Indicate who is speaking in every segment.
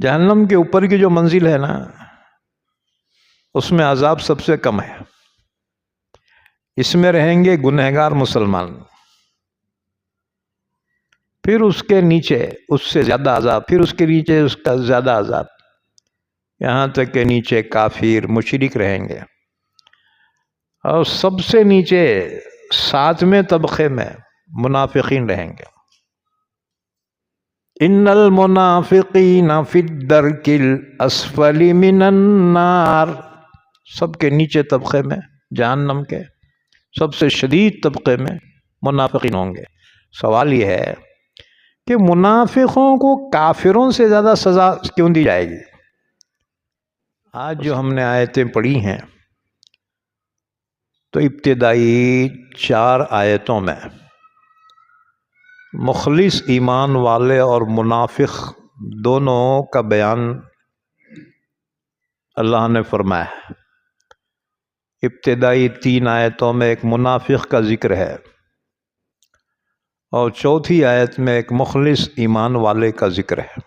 Speaker 1: جہنم کے اوپر کی جو منزل ہے نا، اس میں عذاب سب سے کم ہے۔ اس میں رہیں گے گنہگار مسلمان، پھر اس کے نیچے اس سے زیادہ عذاب، پھر اس کے نیچے اس کا زیادہ عذاب، یہاں تک کہ نیچے کافر مشرک رہیں گے، اور سب سے نیچے 7ویں طبقے میں منافقین رہیں گے۔ ان المنافقین فی الدرک الاسفل من النار، سب کے نیچے طبقے میں، جہنم کے سب سے شدید طبقے میں منافقین ہوں گے۔ سوال یہ ہے کہ منافقوں کو کافروں سے زیادہ سزا کیوں دی جائے گی؟ آج جو ہم نے آیتیں پڑھی ہیں تو ابتدائی 4 آیتوں میں مخلص ایمان والے اور منافق دونوں کا بیان اللہ نے فرمایا ہے۔ ابتدائی 3 آیتوں میں ایک منافق کا ذکر ہے، اور چوتھی آیت میں ایک مخلص ایمان والے کا ذکر ہے۔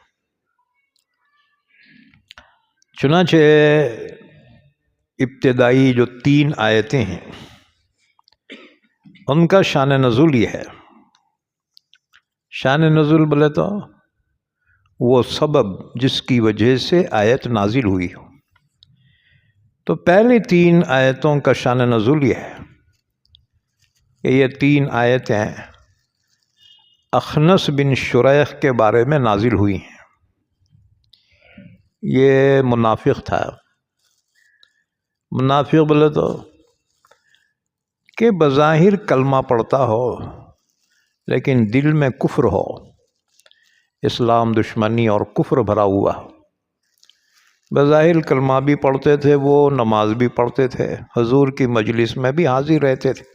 Speaker 1: چنانچہ ابتدائی جو 3 آیتیں ہیں ان کا شان نزول یہ ہے۔ شان نزول بولے تو وہ سبب جس کی وجہ سے آیت نازل ہوئی ہو۔ تو پہلی 3 آیتوں کا شان نزول یہ ہے کہ یہ 3 آیتیں اخنس بن شریح کے بارے میں نازل ہوئی ہیں۔ یہ منافق تھا۔ منافق بولے تو کہ بظاہر کلمہ پڑھتا ہو لیکن دل میں کفر ہو، اسلام دشمنی اور کفر بھرا ہوا۔ بظاہر کلمہ بھی پڑھتے تھے، وہ نماز بھی پڑھتے تھے، حضور کی مجلس میں بھی حاضر رہتے تھے،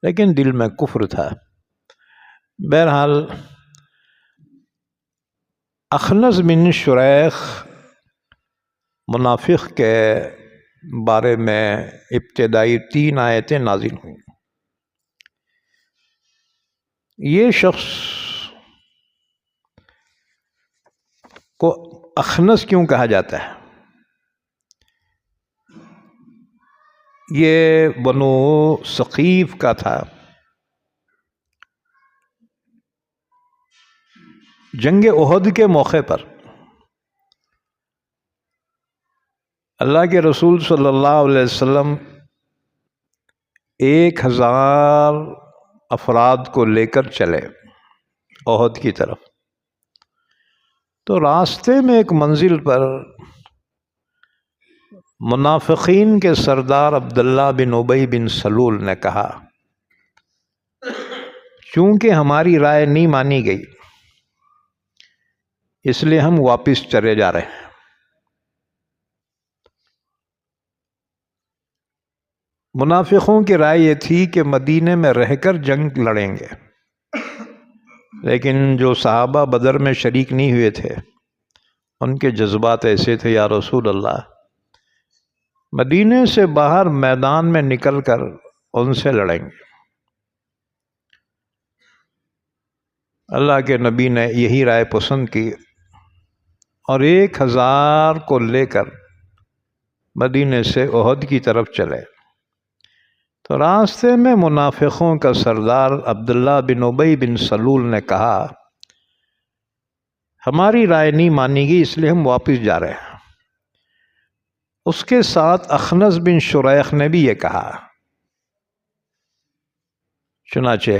Speaker 1: لیکن دل میں کفر تھا۔ بہرحال اخنس بن شریح منافق کے بارے میں ابتدائی 3 آیتیں نازل ہوئیں۔ یہ شخص کو اخنس کیوں کہا جاتا ہے؟ یہ بنو ثقیف کا تھا۔ جنگ احد کے موقع پر اللہ کے رسول صلی اللہ علیہ وسلم 1000 افراد کو لے کر چلے احد کی طرف۔ تو راستے میں ایک منزل پر منافقین کے سردار عبداللہ بن ابی بن سلول نے کہا چونکہ ہماری رائے نہیں مانی گئی اس لیے ہم واپس چلے جا رہے ہیں۔ منافقوں کی رائے یہ تھی کہ مدینے میں رہ کر جنگ لڑیں گے، لیکن جو صحابہ بدر میں شریک نہیں ہوئے تھے ان کے جذبات ایسے تھے، یا رسول اللہ مدینے سے باہر میدان میں نکل کر ان سے لڑیں گے۔ اللہ کے نبی نے یہی رائے پسند کی اور 1000 کو لے کر مدینے سے احد کی طرف چلے۔ تو راستے میں منافقوں کا سردار عبداللہ بن ابی بن سلول نے کہا ہماری رائے نہیں مانی گئی اس لیے ہم واپس جا رہے ہیں۔ اس کے ساتھ اخنس بن شریح نے بھی یہ کہا، چنانچہ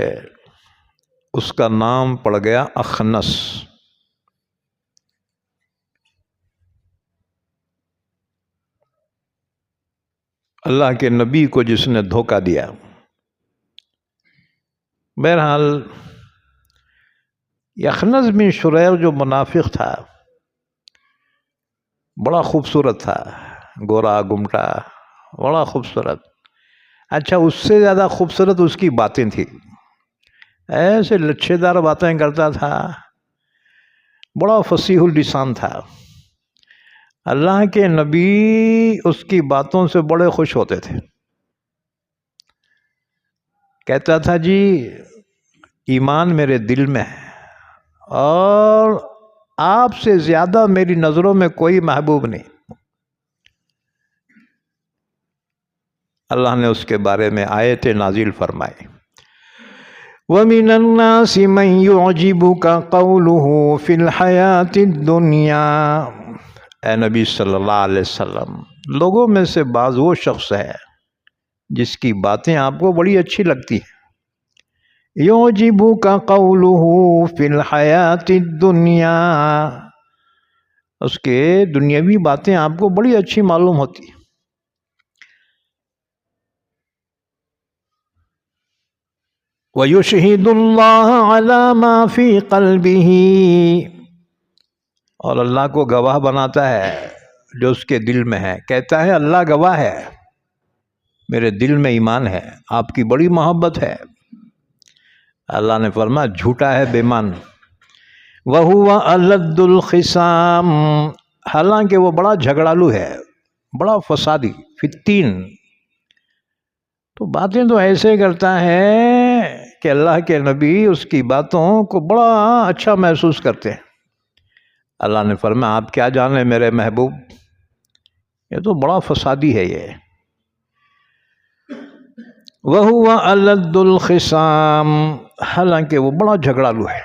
Speaker 1: اس کا نام پڑ گیا اخنس۔ اللہ کے نبی کو جس نے دھوکہ دیا۔ بہرحال اخنس بن شریح جو منافق تھا بڑا خوبصورت تھا، گورا گمٹا، بڑا خوبصورت۔ اچھا، اس سے زیادہ خوبصورت اس کی باتیں تھیں، ایسے لچھے دار باتیں کرتا تھا، بڑا فصیح اللسان تھا۔ اللہ کے نبی اس کی باتوں سے بڑے خوش ہوتے تھے۔ کہتا تھا جی ایمان میرے دل میں ہے اور آپ سے زیادہ میری نظروں میں کوئی محبوب نہیں۔ اللہ نے اس کے بارے میں آیت نازل فرمائی، وَمِنَ النَّاسِ مَن يُعْجِبُكَ قَوْلُهُ فِي الْحَيَاةِ الدُّنْيَا۔ اے نبی صلی اللہ علیہ وسلم، لوگوں میں سے بعض وہ شخص ہے جس کی باتیں آپ کو بڑی اچھی لگتی ہیں۔ يُعْجِبُكَ قَوْلُهُ فِي الْحَيَاةِ الدُّنْيَا، اس کے دنیاوی باتیں آپ کو بڑی اچھی معلوم ہوتی ہیں۔ وَيُشْهِدُ اللَّهَ عَلَى مَا فِي قَلْبِهِ، اور اللہ کو گواہ بناتا ہے جو اس کے دل میں ہے، کہتا ہے اللہ گواہ ہے، میرے دل میں ایمان ہے، آپ کی بڑی محبت ہے۔ اللہ نے فرمایا جھوٹا ہے بے ایمان۔ وَهُوَ أَلَدُّ الْخِصَامِ، حالانکہ وہ بڑا جھگڑالو ہے، بڑا فسادی، فتین۔ تو باتیں تو ایسے کرتا ہے کہ اللہ کے نبی اس کی باتوں کو بڑا اچھا محسوس کرتے ہیں۔ اللہ نے فرمایا آپ کیا جانے میرے محبوب، یہ تو بڑا فسادی ہے یہ۔ وَهُوَ أَلَدُّ الْخِصَامِ، حالانکہ وہ بڑا جھگڑالو ہے۔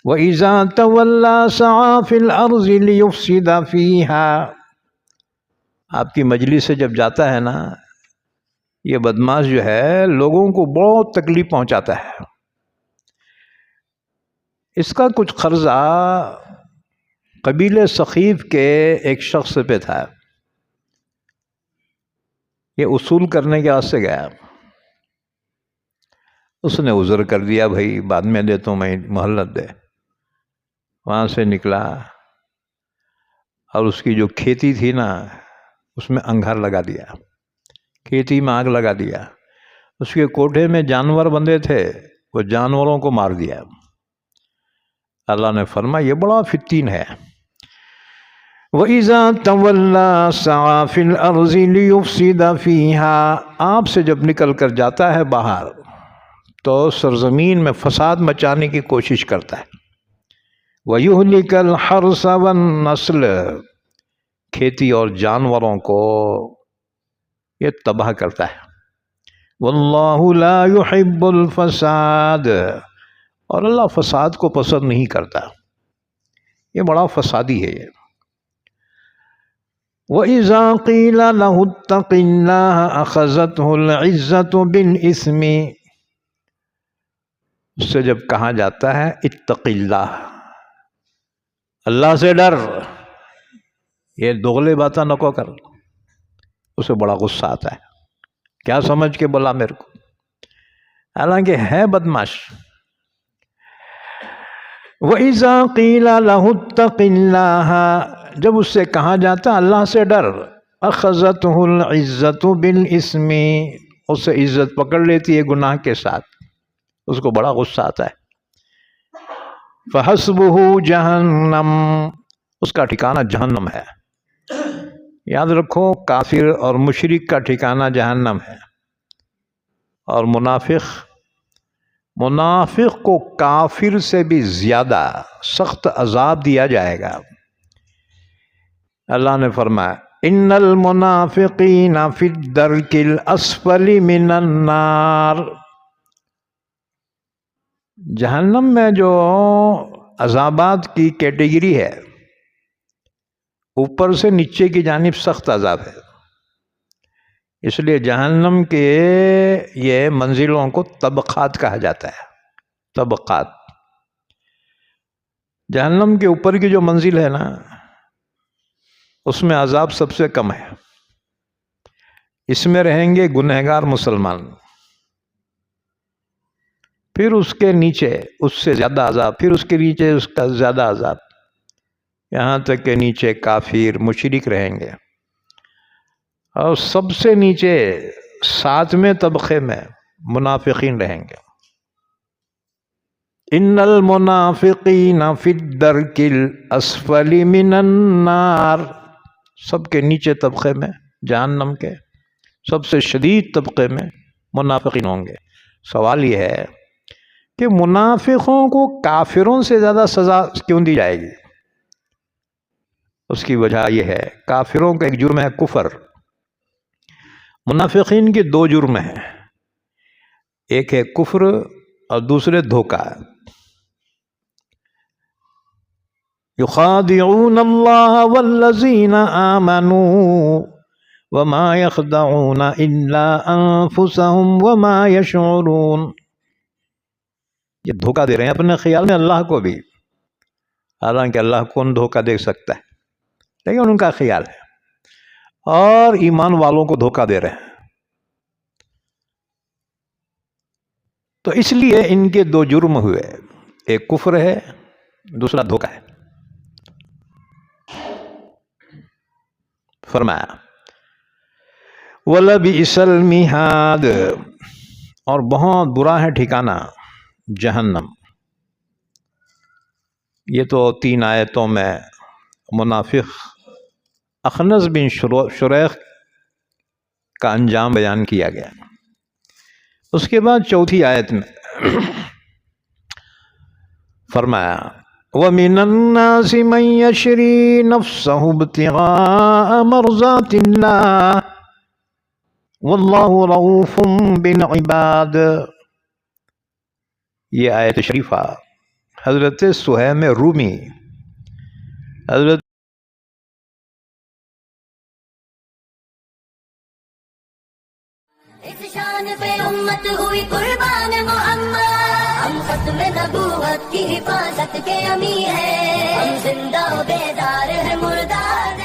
Speaker 1: وَإِذَا تَوَلَّى سَعَى فِي الْأَرْضِ لِيُفْسِدَ فِيهَا، آپ کی مجلس سے جب جاتا ہے نا، یہ بدماش جو ہے لوگوں کو بہت تکلیف پہنچاتا ہے۔ اس کا کچھ قرضہ قبیلے ثقیف کے ایک شخص پہ تھا، یہ اصول کرنے کے واسطے گیا، اس نے عذر کر دیا، بھائی بعد میں دیتا ہوں، میں مہلت دے۔ وہاں سے نکلا اور اس کی جو کھیتی تھی نا اس میں انگار لگا دیا، کھیتی میں آگ لگا دیا۔ اس کے کوٹھے میں جانور بندھے تھے، وہ جانوروں کو مار دیا۔ اللہ نے فرمایا یہ بڑا فتین ہے۔ وَإِذَا تَوَلَّى سَعَى فِي الْأَرْضِ لِيُفْسِدَ فِيهَا، آپ سے جب نکل کر جاتا ہے باہر تو سرزمین میں فساد مچانے کی کوشش کرتا ہے۔ وَيُهْلِكَ الْحَرْثَ وَالنَّسْلَ، کھیتی اور جانوروں کو یہ تباہ کرتا ہے۔ وَاللَّهُ لَا يُحِبُّ الْفَسَادَ، اور اللہ فساد کو پسند نہیں کرتا، یہ بڑا فسادی ہے یہ۔ وَإِذَا قِيلَ لَهُ اتَّقِ اللَّهَ أَخَذَتْهُ الْعِزَّةُ بِالْإِثْمِ، اس سے جب کہا جاتا ہے اتق اللہ، اللہ سے ڈر، یہ دوغلے باتیں نکو کر، اسے بڑا غصہ آتا ہے، کیا سمجھ کے بولا میرے کو، حالانکہ ہے بدماش۔ وَإِذَا قِيلَ لَهُ اتَّقِ اللَّهَ، جب اس سے کہا جاتا اللہ سے ڈر، أَخَذَتْهُ الْعِزَّةُ بِالْإِثْمِ، اس سے عزت پکڑ لیتی ہے گناہ کے ساتھ، اس کو بڑا غصہ آتا ہے۔ فَحَسْبُهُ جَهَنَّمُ، اس کا ٹھکانہ جہنم ہے۔ یاد رکھو کافر اور مشرک کا ٹھکانہ جہنم ہے، اور منافق کو کافر سے بھی زیادہ سخت عذاب دیا جائے گا۔ اللہ نے فرمایا ان المنافقین فی الدرک الاسفل من النار، جہنم میں جو عذابات کی کیٹیگری ہے، اوپر سے نیچے کی جانب سخت عذاب ہے، اس لیے جہنم کے یہ منزلوں کو طبقات کہا جاتا ہے، طبقات۔ جہنم کے اوپر کی جو منزل ہے نا، اس میں عذاب سب سے کم ہے، اس میں رہیں گے گنہگار مسلمان، پھر اس کے نیچے اس سے زیادہ عذاب، پھر اس کے نیچے اس کا زیادہ عذاب، یہاں تک کہ نیچے کافر مشرک رہیں گے، اور سب سے نیچے 7ویں طبقے میں منافقین رہیں گے۔ ان المنافقین فی الدرک الاسفل من النار، سب کے نیچے طبقے میں جہنم کے سب سے شدید طبقے میں منافقین ہوں گے۔ سوال یہ ہے کہ منافقوں کو کافروں سے زیادہ سزا کیوں دی جائے گی؟ اس کی وجہ یہ ہے، کافروں کا ایک جرم ہے کفر، منافقین کے دو جرم ہیں، ایک ہے کفر اور دوسرے دھوکہ۔ یخادعون اللہ والذین آمنوا وما یخدعون الا انفسهم وما یشعرون، یہ دھوکہ دے رہے ہیں اپنے خیال میں اللہ کو بھی، حالانکہ اللہ کون دھوکہ دے سکتا ہے، لیکن ان کا خیال ہے، اور ایمان والوں کو دھوکہ دے رہے ہیں۔ تو اس لیے ان کے دو جرم ہوئے، ایک کفر ہے، دوسرا دھوکہ ہے۔ فرمایا وَلَبِئْسَ الْمِہَادُ، اور بہت برا ہے ٹھکانہ جہنم۔ یہ تو 3 آیتوں میں منافق اخنس بن شریح کا انجام بیان کیا گیا۔ اس کے بعد 4تھی آیت میں فرمایا وَمِنَ النَّاسِ مَن يَشْرِي نَفْسَهُ ابْتِغَاءَ مَرْضَاتِ اللَّهِ وَاللَّهُ رَءُوفٌ بِالْعِبَادِ۔ یہ آیت شریفہ حضرت سہیم رومی، حضرت
Speaker 2: اس شان پہ امت ہوئی قربان محمد، ہم ختم نبوت کی حفاظت کے امی ہیں، ہم زندہ و بیدار ہے مردار